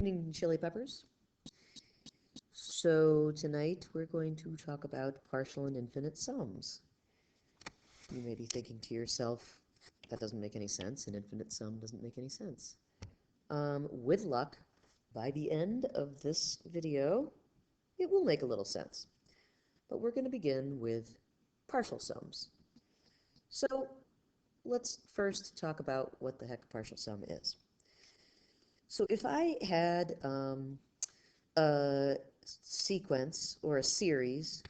Evening, Chili Peppers. So tonight we're going to talk about partial and infinite sums. You may be thinking to yourself, that doesn't make any sense. An infinite sum doesn't make any sense. With luck, by the end of this video, it will make a little sense. But we're going to begin with partial sums. So let's first talk about what the heck a partial sum is. So if I had a sequence or a series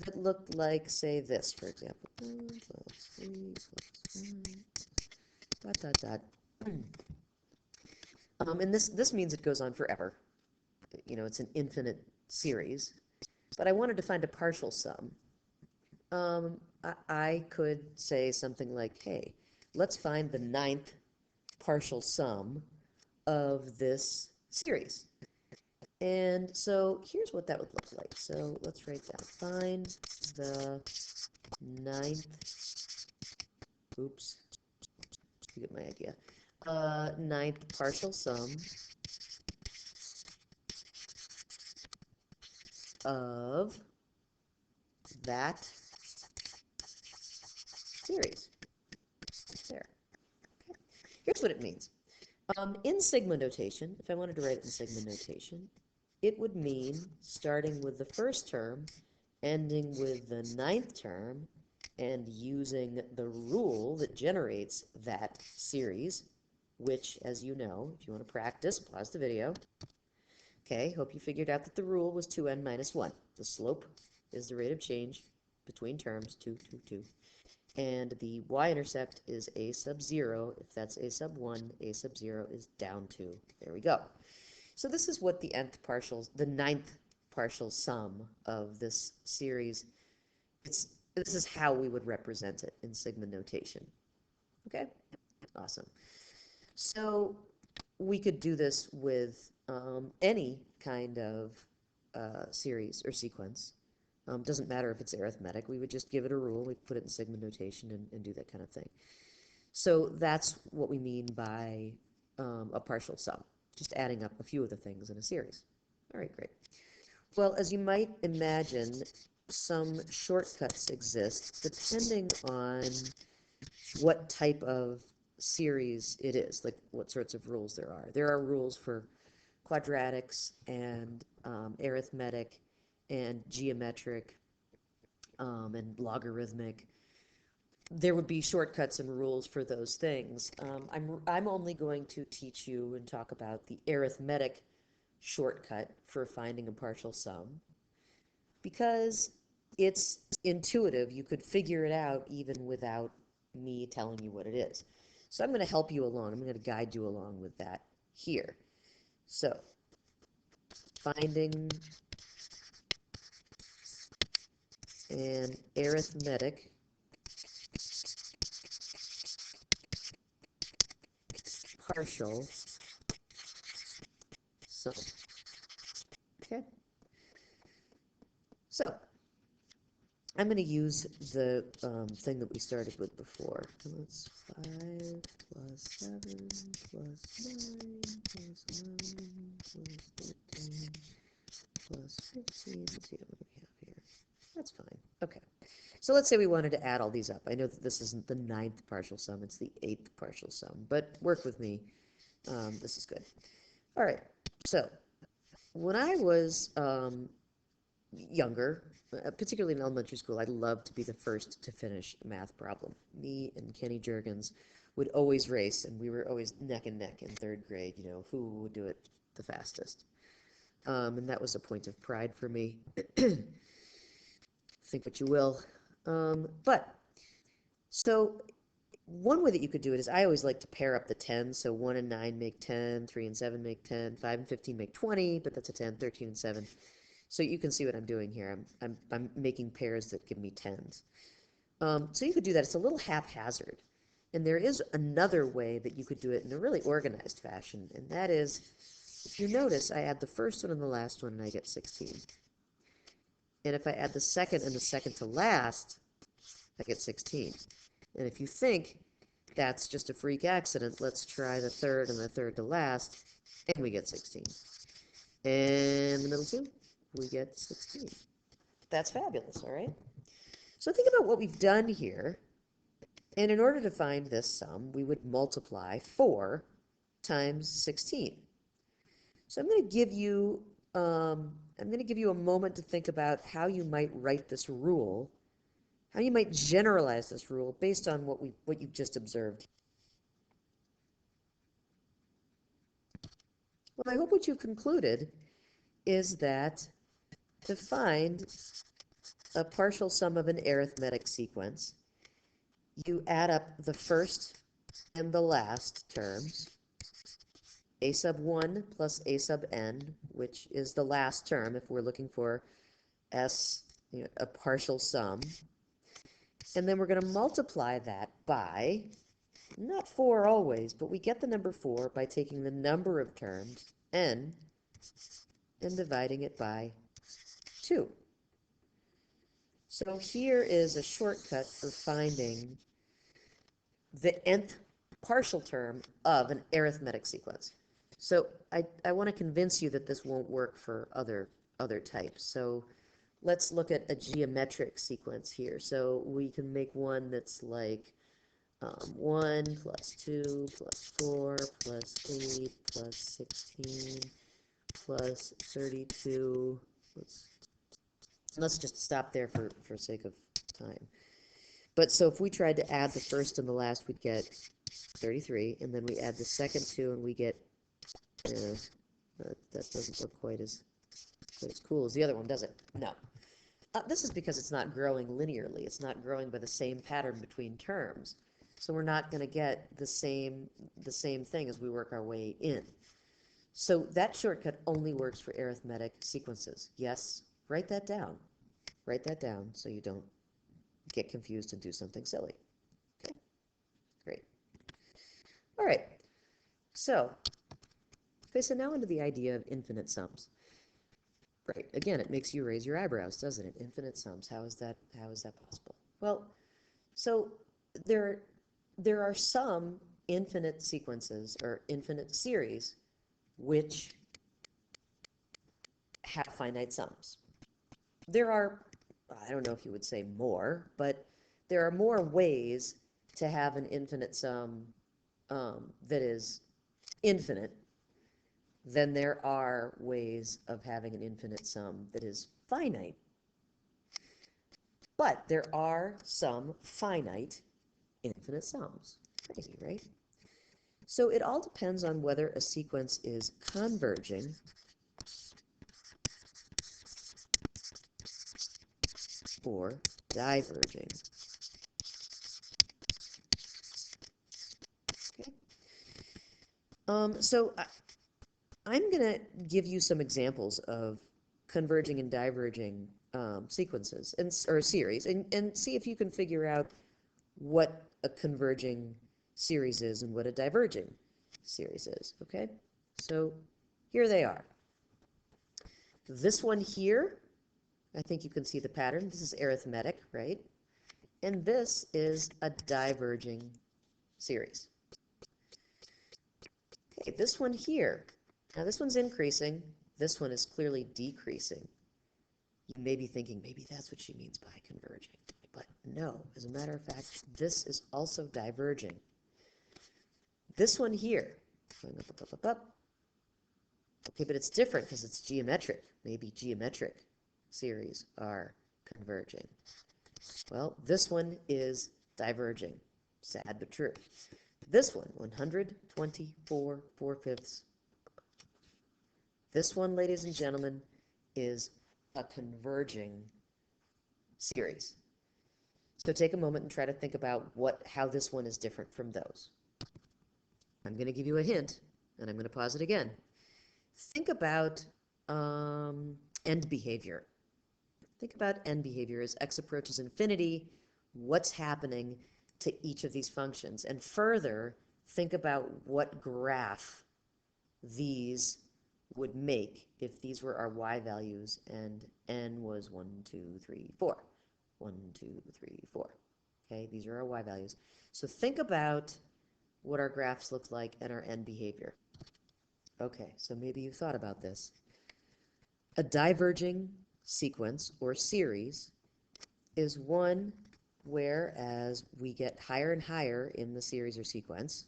that looked like, say, this, for example. 1 plus 3 plus 1, dot, dot, dot. And this means it goes on forever. You know, it's an infinite series. But I wanted to find a partial sum. I could say something like, hey, let's find the 9th partial sum of this series. And so here's what that would look like. So let's write down, find the 9th, oops, you get my idea, 9th partial sum of that series. There. Okay. Here's what it means. In sigma notation, if I wanted to write it in sigma notation, it would mean starting with the first term, ending with the 9th term, and using the rule that generates that series, which, as you know, if you want to practice, pause the video. Okay, hope you figured out that the rule was 2n minus 1. The slope is the rate of change between terms, 2, 2, 2. And the y-intercept is a sub 0. If that's a sub 1, a sub 0 is down 2. There we go. So this is what the 9th partial sum of this series, this is how we would represent it in sigma notation. Okay? Awesome. So we could do this with any kind of series or sequence. Doesn't matter if it's arithmetic. We would just give it a rule. We'd put it in sigma notation and do that kind of thing. So that's what we mean by a partial sum, just adding up a few of the things in a series. All right, great. Well, as you might imagine, some shortcuts exist depending on what type of series it is, like what sorts of rules there are. There are rules for quadratics and arithmetic and geometric and logarithmic. There would be shortcuts and rules for those things. I'm only going to teach you and talk about the arithmetic shortcut for finding a partial sum because it's intuitive. You could figure it out even without me telling you what it is. So I'm going to help you along. I'm going to guide you along with that here. So finding an arithmetic partial sum. Okay. So I'm going to use the thing that we started with before. Let's 5 plus 7 plus 9 plus 11 plus 13 plus 15. Let's see what we have here. That's fine. Okay. So let's say we wanted to add all these up. I know that this isn't the 9th partial sum, it's the 8th partial sum, but work with me. This is good. All right. So when I was younger, particularly in elementary school, I loved to be the first to finish a math problem. Me and Kenny Jurgens would always race, and we were always neck and neck in 3rd grade, you know, who would do it the fastest. And that was a point of pride for me. Think what you will. So one way that you could do it is I always like to pair up the 10s. So 1 and 9 make 10, 3 and 7 make 10, 5 and 15 make 20, but that's a 10, 13 and 7. So you can see what I'm doing here. I'm making pairs that give me 10s. So you could do that. It's a little haphazard. And there is another way that you could do it in a really organized fashion, and that is, if you notice, I add the first one and the last one, and I get 16. And if I add the second and the second to last, I get 16. And if you think that's just a freak accident, let's try the third and the third to last. and we get 16. And the middle two, we get 16. That's fabulous, all right? So think about what we've done here. And in order to find this sum, we would multiply 4 times 16. So I'm going to give you a moment to think about how you might write this rule, how you might generalize this rule based on what you've just observed. Well, I hope what you've concluded is that to find a partial sum of an arithmetic sequence, you add up the first and the last terms, a sub 1 plus a sub n, which is the last term if we're looking for s, a partial sum. And then we're going to multiply that by, not 4 always, but we get the number 4 by taking the number of terms, n, and dividing it by 2. So here is a shortcut for finding the nth partial term of an arithmetic sequence. So I want to convince you that this won't work for other types. So let's look at a geometric sequence here. So we can make one that's like 1 plus 2 plus 4 plus 8 plus 16 plus 32. Let's just stop there for sake of time. But so if we tried to add the first and the last, we'd get 33, and then we add the second two, and we get, that doesn't look quite as cool as the other one, does it? No. This is because it's not growing linearly. It's not growing by the same pattern between terms. So we're not going to get the same thing as we work our way in. So that shortcut only works for arithmetic sequences. Yes, write that down. Write that down so you don't get confused and do something silly. Okay, great. All right, so now into the idea of infinite sums. Right, again, it makes you raise your eyebrows, doesn't it? Infinite sums, how is that possible? Well, so there are some infinite sequences or infinite series which have finite sums. There are, I don't know if you would say more, but there are more ways to have an infinite sum that is infinite than there are ways of having an infinite sum that is finite. But there are some finite infinite sums. Crazy, right? So it all depends on whether a sequence is converging or diverging. Okay. So I'm going to give you some examples of converging and diverging sequences or series, and see if you can figure out what a converging series is and what a diverging series is. Okay, so here they are. This one here, I think you can see the pattern. This is arithmetic, right? And this is a diverging series. Okay, this one here. Now this one's increasing. This one is clearly decreasing. You may be thinking, maybe that's what she means by converging. But no, as a matter of fact, this is also diverging. This one here, going up. Okay, but it's different because it's geometric. Maybe geometric series are converging. Well, this one is diverging. Sad but true. This one, 124 4/5. This one, ladies and gentlemen, is a converging series. So take a moment and try to think about how this one is different from those. I'm going to give you a hint, and I'm going to pause it again. Think about end behavior. Think about end behavior as x approaches infinity. What's happening to each of these functions? And further, think about what graph these would make if these were our y values and n was 1, 2, 3, 4. 1, 2, 3, 4. Okay, these are our y values. So think about what our graphs look like and our end behavior. Okay, so maybe you thought about this. A diverging sequence or series is one where, as we get higher and higher in the series or sequence,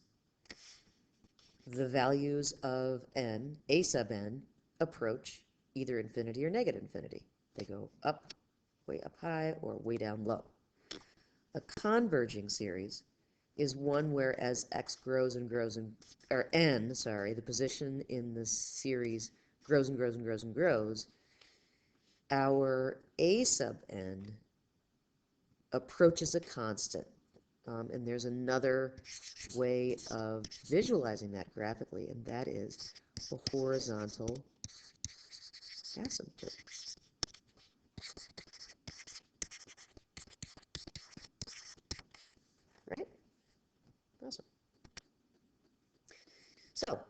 the values of n, a sub n, approach either infinity or negative infinity. They go up, way up high, or way down low. A converging series is one where as x grows and grows and, or n, sorry, the position in the series grows and grows and grows and grows, our a sub n approaches a constant. And there's another way of visualizing that graphically, and that is a horizontal asymptote. Right? Awesome. So,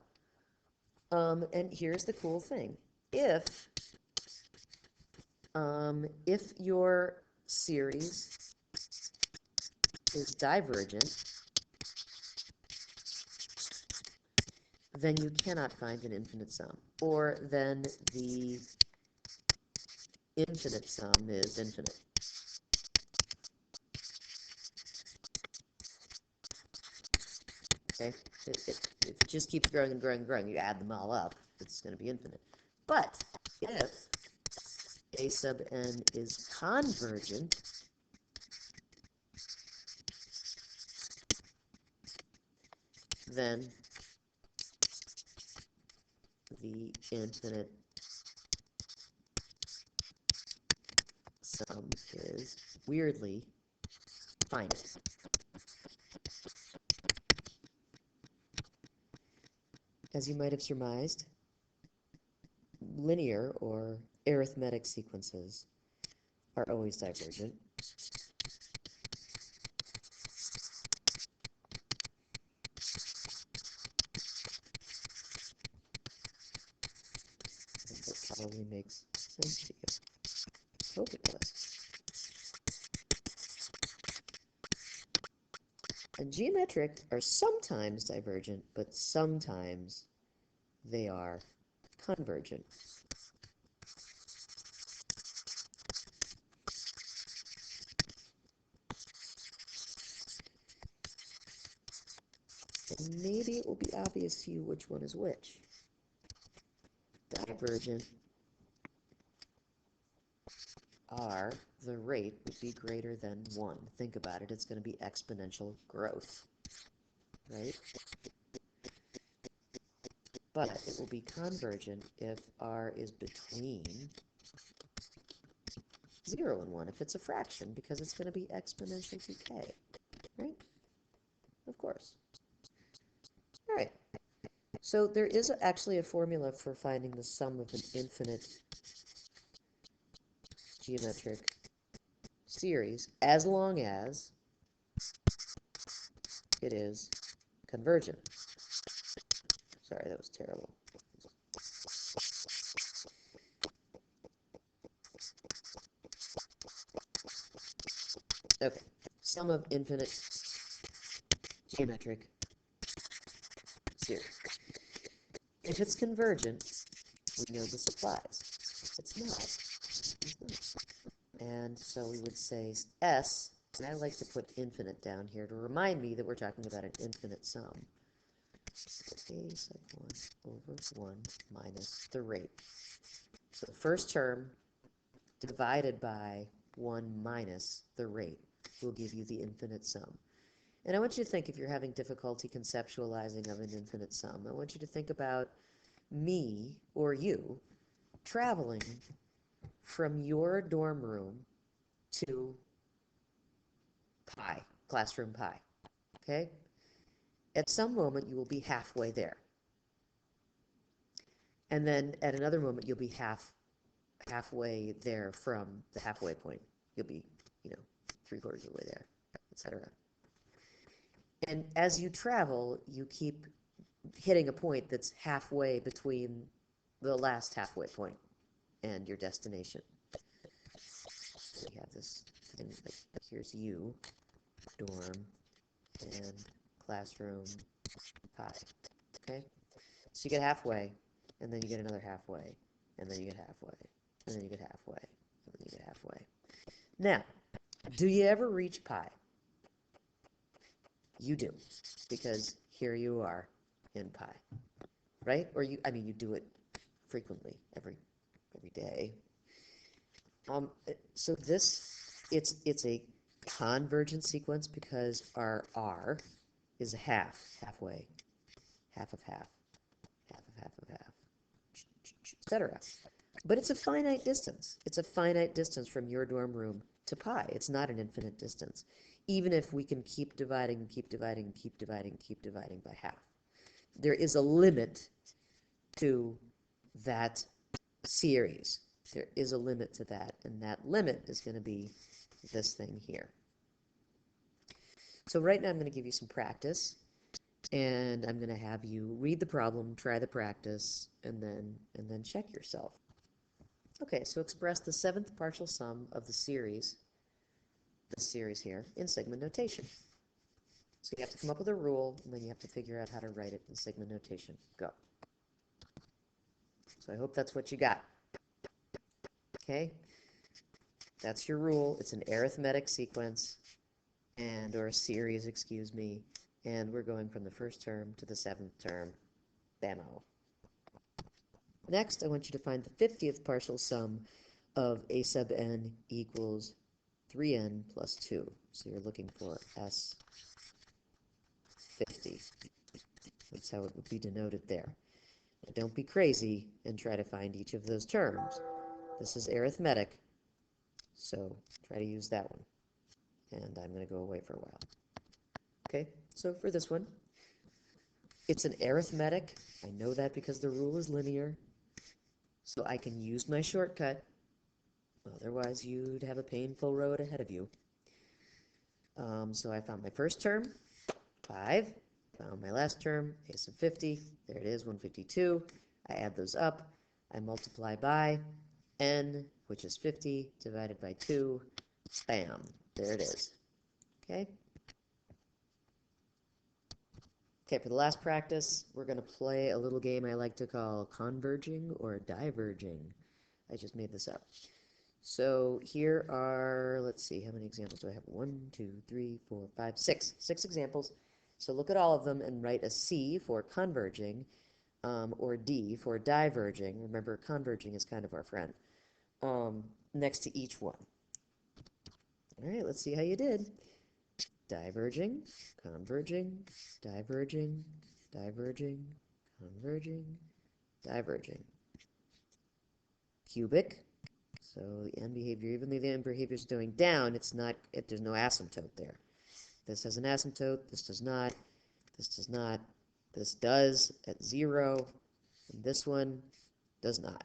and here's the cool thing. If your series is divergent, then you cannot find an infinite sum. Or then the infinite sum is infinite. Okay? If it just keeps growing and growing and growing, you add them all up, it's going to be infinite. But if a sub n is convergent, then the infinite sum is weirdly finite. As you might have surmised, linear or arithmetic sequences are always divergent. That probably makes sense to you. I hope it does. And geometric are sometimes divergent, but sometimes they are convergent. And maybe it will be obvious to you which one is which. Divergent are the rate would be greater than 1. Think about it, it's going to be exponential growth, right? But it will be convergent if r is between 0 and 1, if it's a fraction, because it's going to be exponential decay, right? Of course. All right. So there is actually a formula for finding the sum of an infinite geometric series, as long as it is convergent. Sorry, that was terrible. Okay, sum of infinite geometric series. If it's convergent, we know this applies. It's not. It's not. And so we would say S, and I like to put infinite down here to remind me that we're talking about an infinite sum. A sub 1 over 1 minus the rate. So the first term divided by 1 minus the rate will give you the infinite sum. And I want you to think, if you're having difficulty conceptualizing of an infinite sum, I want you to think about me or you traveling from your dorm room to pi, classroom pi, okay? At some moment, you will be halfway there. And then at another moment, you'll be halfway there from the halfway point. You'll be, 3/4 of the way there, etc. And as you travel, you keep hitting a point that's halfway between the last halfway point and your destination. So we have this thing, like, here's you, dorm, and classroom pi, okay? So you get halfway, and then you get another halfway, and then you get halfway, and then you get halfway, and then you get halfway. Now, do you ever reach pi? You do, because here you are in pi, right? Or I mean, you do it frequently, every day. So it's a convergent sequence because our r is halfway, half of half, half of half of half, etc. But it's a finite distance. It's a finite distance from your dorm room to pi. It's not an infinite distance, even if we can keep dividing, keep dividing, keep dividing, keep dividing by half. There is a limit to that series. There is a limit to that, and that limit is going to be this thing here. So right now I'm going to give you some practice, and I'm going to have you read the problem, try the practice, and then check yourself. Okay, so express the seventh partial sum of the series, this series here, in sigma notation. So you have to come up with a rule, and then you have to figure out how to write it in sigma notation. Go. So I hope that's what you got. Okay? That's your rule. It's an arithmetic sequence, or a series, excuse me, and we're going from the first term to the seventh term. Bammo. Next, I want you to find the 50th partial sum of a sub n equals 3n plus 2. So you're looking for S50. That's how it would be denoted there. Now, don't be crazy and try to find each of those terms. This is arithmetic, so try to use that one. And I'm going to go away for a while. Okay, so for this one, it's an arithmetic. I know that because the rule is linear. So I can use my shortcut. Otherwise, you'd have a painful road ahead of you. So I found my first term, 5. Found my last term, a sub 50. There it is, 152. I add those up. I multiply by n, which is 50, divided by 2. Bam. There it is. Okay? Okay, for the last practice, we're going to play a little game I like to call converging or diverging. I just made this up. So here are, let's see, how many examples do I have? 1, 2, 3, 4, 5, 6. 6 examples. So look at all of them and write a C for converging, or D for diverging. Remember, converging is kind of our friend, next to each one. All right, let's see how you did. Diverging, converging, diverging, diverging, converging, diverging. Cubic. So the end behavior, even though the end behavior is going down, it's not. There's no asymptote there. This has an asymptote. This does not. This does not. This does at 0, and this one does not.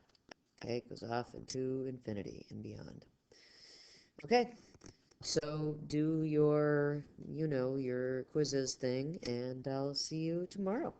Okay, it goes off into infinity and beyond. Okay, so do your, your quizzes thing, and I'll see you tomorrow.